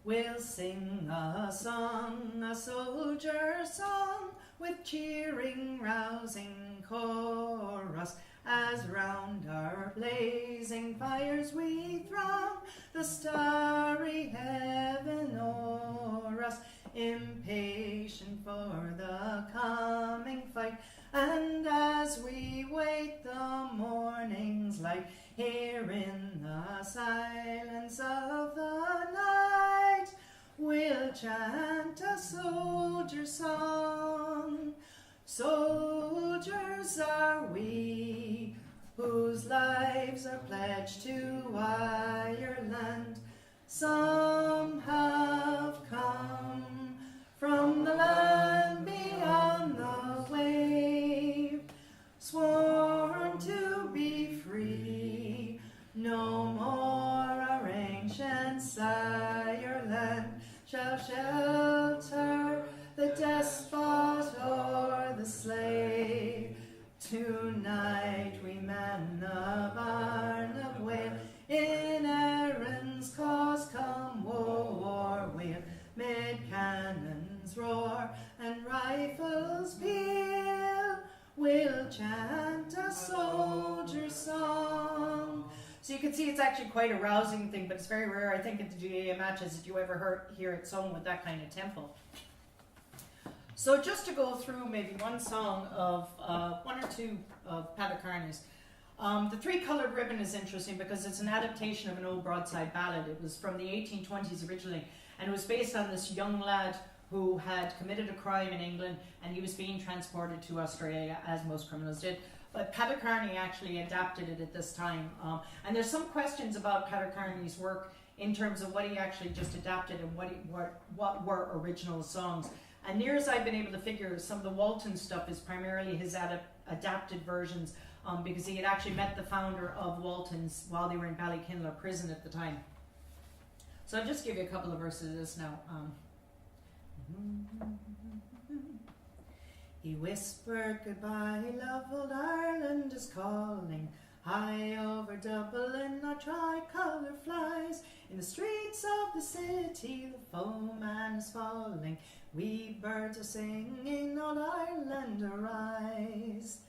We'll sing a song, a soldier song, with cheering, rousing chorus, as round our blazing fires we throng the starry heaven o'er us, impatient for the coming fight. And as we wait the morning's light, here in the silence of the night, we'll chant a soldier song. Soldiers are we, whose lives are pledged to Ireland. Some have come from the land beyond the wave, sworn to be free, no more our ancient Ireland shall shelter the despot or the slave. Tonight we man the barn of Wales, in Erin's cause come war wail, mid cannons roar and rifles peal, we'll chant a soldier song. So you can see it's actually quite a rousing thing, but it's very rare, I think, at the GAA matches that you ever hear it sung with that kind of tempo. So just to go through maybe one song of one or two of Paddy Carney's. The Three-Coloured Ribbon is interesting because it's an adaptation of an old broadside ballad. It was from the 1820s originally, and it was based on this young lad who had committed a crime in England, and he was being transported to Australia, as most criminals did. But Paddy Carney actually adapted it at this time. And there's some questions about Paddy Carney's work in terms of what he actually just adapted and what were original songs. And near as I've been able to figure, some of the Walton stuff is primarily his adapted versions, because he had actually met the founder of Walton's while they were in Ballykinler prison at the time. So I'll just give you a couple of verses of this now. He whispered, goodbye, love, old Ireland is calling. High over Dublin our tricolour flies. In the streets of the city the foeman is falling. We birds are singing, old Ireland arise.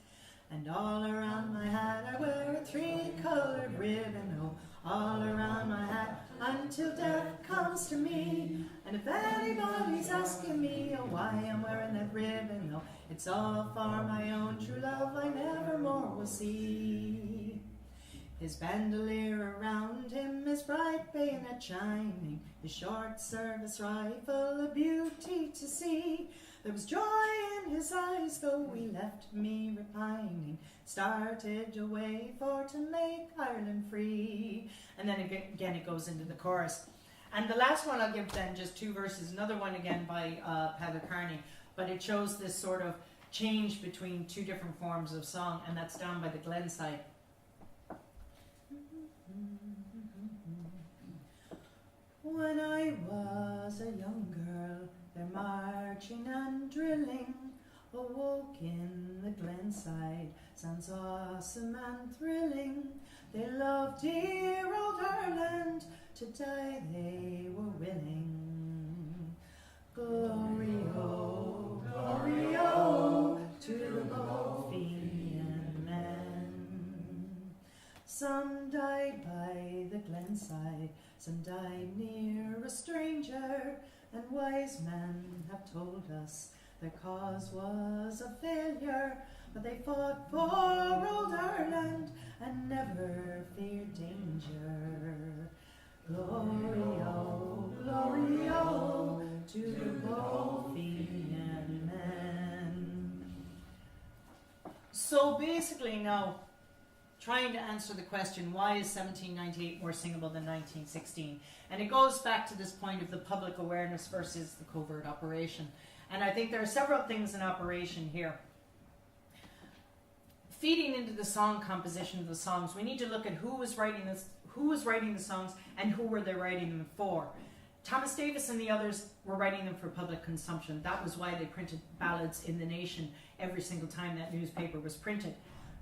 And all around my hat I wear a three-colored ribbon, oh, all around my hat, until death comes to me. And if anybody's asking me, oh, why I'm wearing that ribbon, oh, it's all for my own true love I never more will see. His bandolier around him, his bright bayonet shining, his short service rifle a beauty to see. There was joy in his eyes, though he left me repining, started away for to make Ireland free. And then again it goes into the chorus. And the last one I'll give then, just two verses, another one again by Peadar Kearney, but it shows this sort of change between two different forms of song, and that's down by the Glenside. When I was a young girl, their marching and drilling awoke in the Glenside, sounds awesome and thrilling. They loved dear old Ireland, to die they were willing. Glory, oh, to the Lothian men. Some died by the Glenside, some died near a stranger, and wise men have told us their cause was a failure, but they fought for old Ireland and never feared danger. Glory, oh, to the Lothian men. So basically now, trying to answer the question, why is 1798 more singable than 1916? And it goes back to this point of the public awareness versus the covert operation. And I think there are several things in operation here. Feeding into the song composition of the songs, we need to look at who was writing the songs and who were they writing them for. Thomas Davis and the others were writing them for public consumption. That was why they printed ballads in the Nation every single time that newspaper was printed.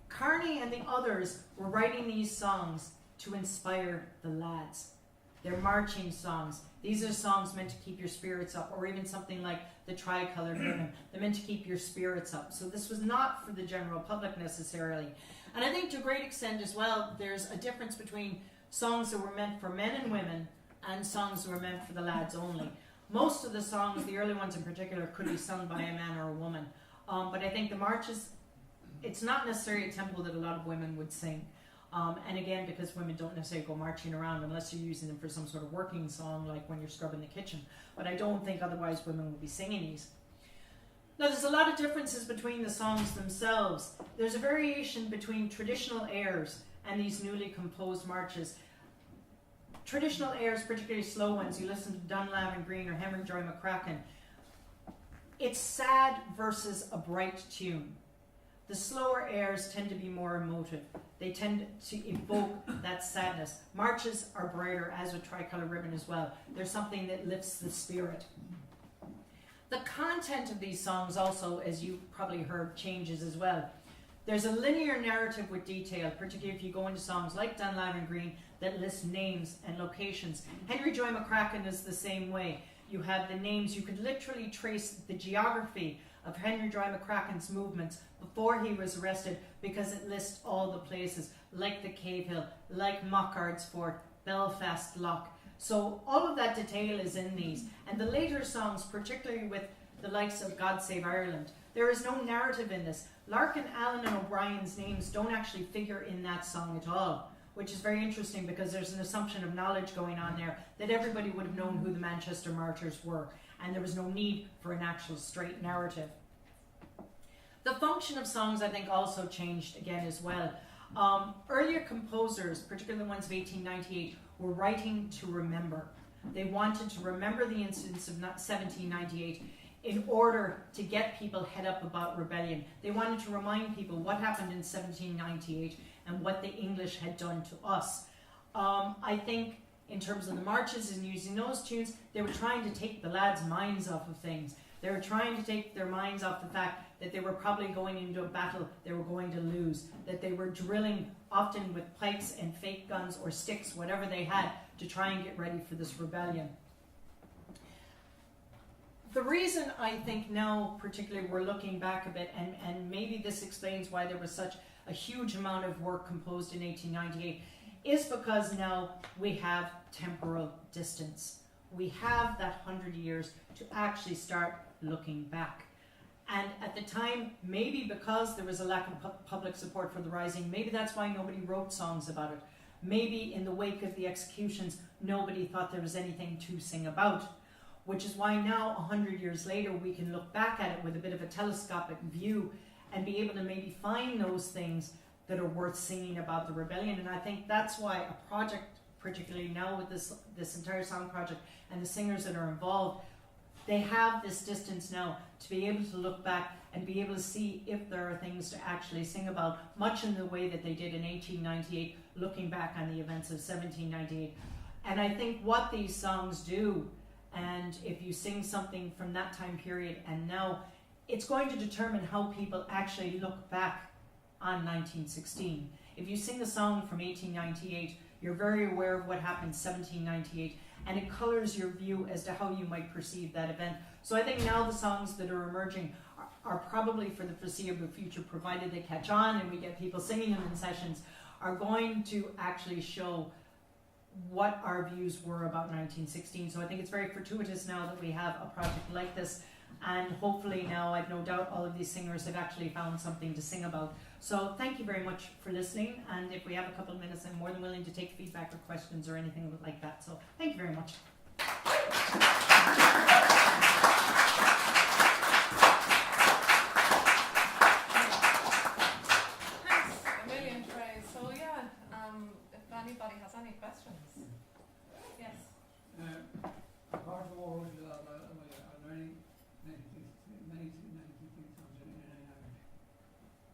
Kearney and the others were writing these songs to inspire the lads. They're marching songs. These are songs meant to keep your spirits up, or even something like the Tricoloured Ribbon. They're meant to keep your spirits up. So this was not for the general public necessarily. And I think to a great extent as well, there's a difference between songs that were meant for men and women and songs that were meant for the lads only. Most of the songs, the early ones in particular, could be sung by a man or a woman. But I think the marches, it's not necessarily a tempo that a lot of women would sing. And again, because women don't necessarily go marching around unless you're using them for some sort of working song, like when you're scrubbing the kitchen. But I don't think otherwise women would be singing these. Now, there's a lot of differences between the songs themselves. There's a variation between traditional airs and these newly composed marches. Traditional airs, particularly slow ones, you listen to Dunlavin Green or Henry Joy McCracken, it's sad versus a bright tune. The slower airs tend to be more emotive. They tend to evoke that sadness. Marches are brighter, as with Tricoloured Ribbon as well. There's something that lifts the spirit. The content of these songs also, as you probably heard, changes as well. There's a linear narrative with detail, particularly if you go into songs like Dunlavin Green that list names and locations. Henry Joy McCracken is the same way. You have the names, you could literally trace the geography of Henry Joy McCracken's movements before he was arrested, because it lists all the places, like the Cave Hill, like Mockard's Fort, Belfast Lough. So all of that detail is in these. And the later songs, particularly with the likes of God Save Ireland, there is no narrative in this. Larkin, Allen and O'Brien's names don't actually figure in that song at all, which is very interesting because there's an assumption of knowledge going on there that everybody would have known who the Manchester martyrs were, and there was no need for an actual straight narrative. The function of songs, I think, also changed again as well. Earlier composers, particularly the ones of 1898, were writing to remember. They wanted to remember the incidents of 1798 in order to get people head up about rebellion. They wanted to remind people what happened in 1798 and what the English had done to us. I think in terms of the marches and using those tunes, they were trying to take the lads' minds off of things. They were trying to take their minds off the fact that they were probably going into a battle they were going to lose, that they were drilling often with pikes and fake guns or sticks, whatever they had, to try and get ready for this rebellion. The reason I think now, particularly, we're looking back a bit, and maybe this explains why there was such a huge amount of work composed in 1898, is because now we have temporal distance. We have that 100 years to actually start looking back. And at the time, maybe because there was a lack of public support for the Rising, maybe that's why nobody wrote songs about it. Maybe in the wake of the executions, nobody thought there was anything to sing about. Which is why now, 100 years later, we can look back at it with a bit of a telescopic view and be able to maybe find those things that are worth singing about the rebellion. And I think that's why a project, particularly now with this entire song project and the singers that are involved, they have this distance now to be able to look back and be able to see if there are things to actually sing about, much in the way that they did in 1898, looking back on the events of 1798. And I think what these songs do, and if you sing something from that time period and now, it's going to determine how people actually look back on 1916. If you sing a song from 1898, you're very aware of what happened in 1798, and it colours your view as to how you might perceive that event. So I think now the songs that are emerging are probably for the foreseeable future, provided they catch on and we get people singing them in sessions, are going to actually show what our views were about 1916. So I think it's very fortuitous now that we have a project like this, and hopefully now, I've no doubt all of these singers have actually found something to sing about. So thank you very much for listening, and if we have a couple of minutes, I'm more than willing to take feedback or questions or anything like that. So thank you very much. Thanks a million, Thérèse. So yeah, if anybody has any questions. Yes. Apart from all learning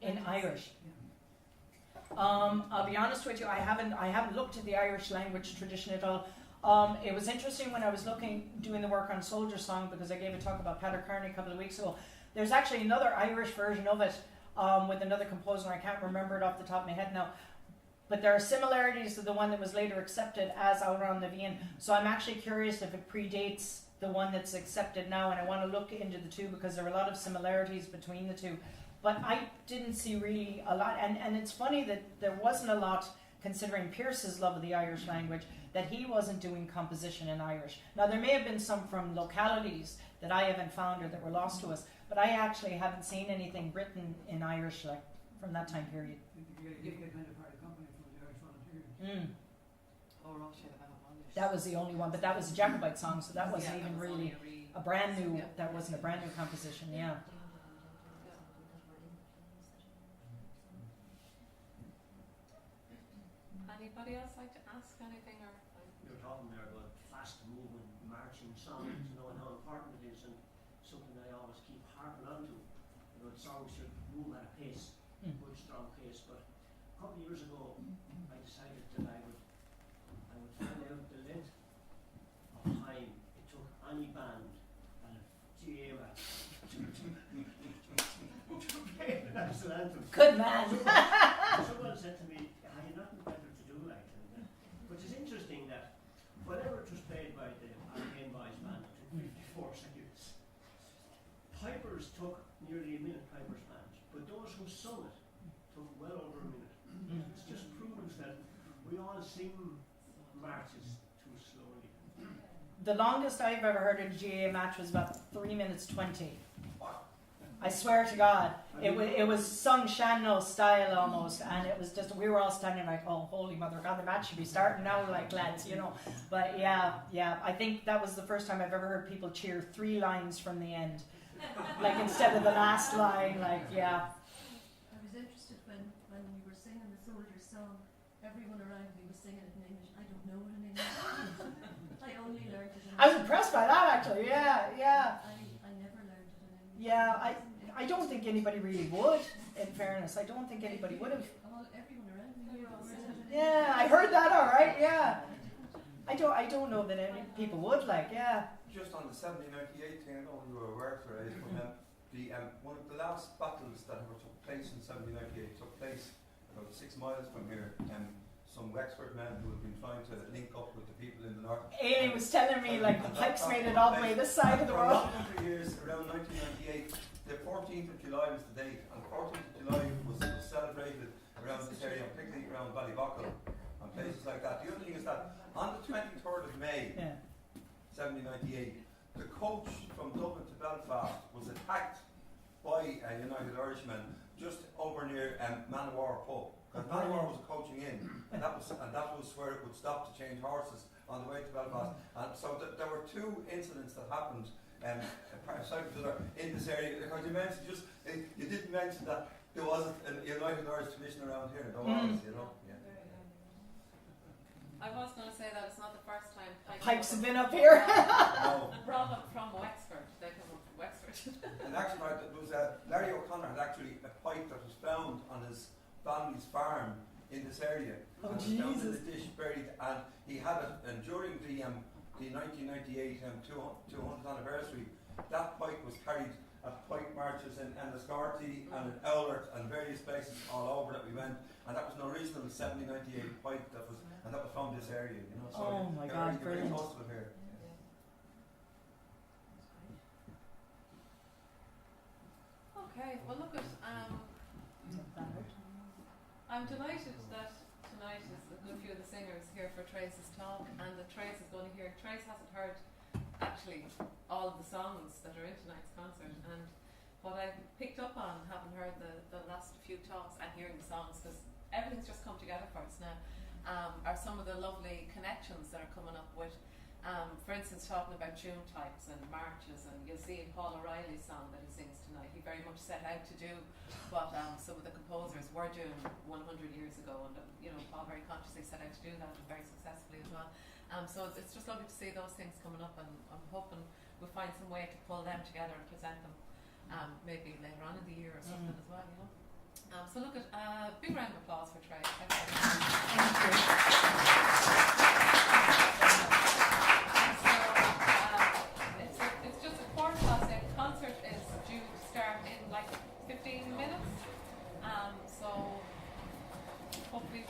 In Irish. I'll be honest with you, I haven't looked at the Irish language tradition at all. It was interesting when I was doing the work on Soldier Song, because I gave a talk about Peadar Kearney a couple of weeks ago. There's actually another Irish version of it with another composer. I can't remember it off the top of my head now. But there are similarities to the one that was later accepted as Audran Levian. So I'm actually curious if it predates the one that's accepted now, and I want to look into the two because there are a lot of similarities between the two. But I didn't see really a lot, and it's funny that there wasn't a lot, considering Pearse's love of the Irish language, that he wasn't doing composition in Irish. Now there may have been some from localities that I haven't found or that were lost to us, but I actually haven't seen anything written in Irish like from that time period. You get kind of part of company from the Irish volunteers. That was the only one, but that was a Jacobite song, so that wasn't even really a brand new. That wasn't a brand new composition. Yeah. Anybody else like to ask anything? Or you were talking there about fast moving, marching songs, and how important it is, and something that I always keep harping on to. The songs should move at a pace, good strong pace. But a couple of years ago, I decided that I would find out the length of time it took any band and a GA match to play the national anthem. Good man. Someone said to me, "Have you nothing better to do?" Like, which is interesting that whenever it was played by the Arcane Boys band, it took 54 seconds. Pipers took nearly a minute, Pipers band, but those who sung it took well over a minute. It just proves that we all sing marches too slowly. The longest I've ever heard a GA match was about 3 minutes 20. I swear to God, it was sung Shanno style almost, and it was just, we were all standing like, oh, holy mother of God, the match should be starting now, like, lads, But yeah, I think that was the first time I've ever heard people cheer 3 lines from the end, like instead of the last line, like, yeah. I was interested when you were singing the Soldier Song, everyone around me was singing it in English. I don't know it in English. I only learned it in English. I was impressed by that, actually, yeah. I never learned it in English. Yeah, I don't think anybody really would, in fairness. I don't think anybody would have. Everyone around me was singing it in Yeah, I heard that all right, yeah. I don't know that any people would, like, yeah. Just on the 1798 thing, I don't know if you were aware, Thérèse, but one of the last battles that ever took place in 1798 took place about 6 miles from here. Some Wexford men who had been trying to link up with the people in the north. Aileen was telling me, like, the Pikes made it all the way this side of the world. For years, around 1998, the 14th of July was the date, and 14th of July was celebrated around this area, particularly around Ballybuckle and places like that. The other thing is that on the 23rd of May, 1798, the coach from Dublin to Belfast was attacked by United Irishmen just over near Manowar pub. Because Manowar was a coaching inn, and that was where it would stop to change horses on the way to Belfast. And so there were two incidents that happened aside from each other in this area. Because you mentioned you didn't mention that there was a United Irish tradition around here. There was, yeah. I was going to say that it's not the first time Pipes have been up here. No. brought up from Wexford. They come up from Wexford. And actually, there was Larry O'Connor had actually a pipe that was found on his family's farm in this area. Oh, and it was found in Jesus. the dish buried, and he had it. And during the 1998 200th anniversary, that pipe was carried at pipe marches in Enniscorthy and in Owlert and various places all over that we went. And that was an original 1798 pipe that was from this area. So Oh my you're God, very brilliant. close to it here. Okay, well look at I'm delighted that tonight is a good few of the singers here for Trace's talk, and that Trace is going to hear. Trace hasn't heard actually all of the songs that are in tonight's concert, and what I picked up on, having heard the last few talks and hearing the songs, because everything's just come together for us now, are some of the lovely connections that are coming up with, for instance, talking about tune types and marches, and you'll see in Paul O'Reilly's song that he sings tonight, he very much set out to do what some of the composers were doing 100 years ago, and Paul very consciously set out to do that, and very successfully as well. So it's just lovely to see those things coming up, and I'm hoping we'll find some way to pull them together and present them maybe later on in the year or something as well, So look at big round of applause for Trey. Thank you. So it's just a 8:15. Concert is due to start in like 15 minutes. So hopefully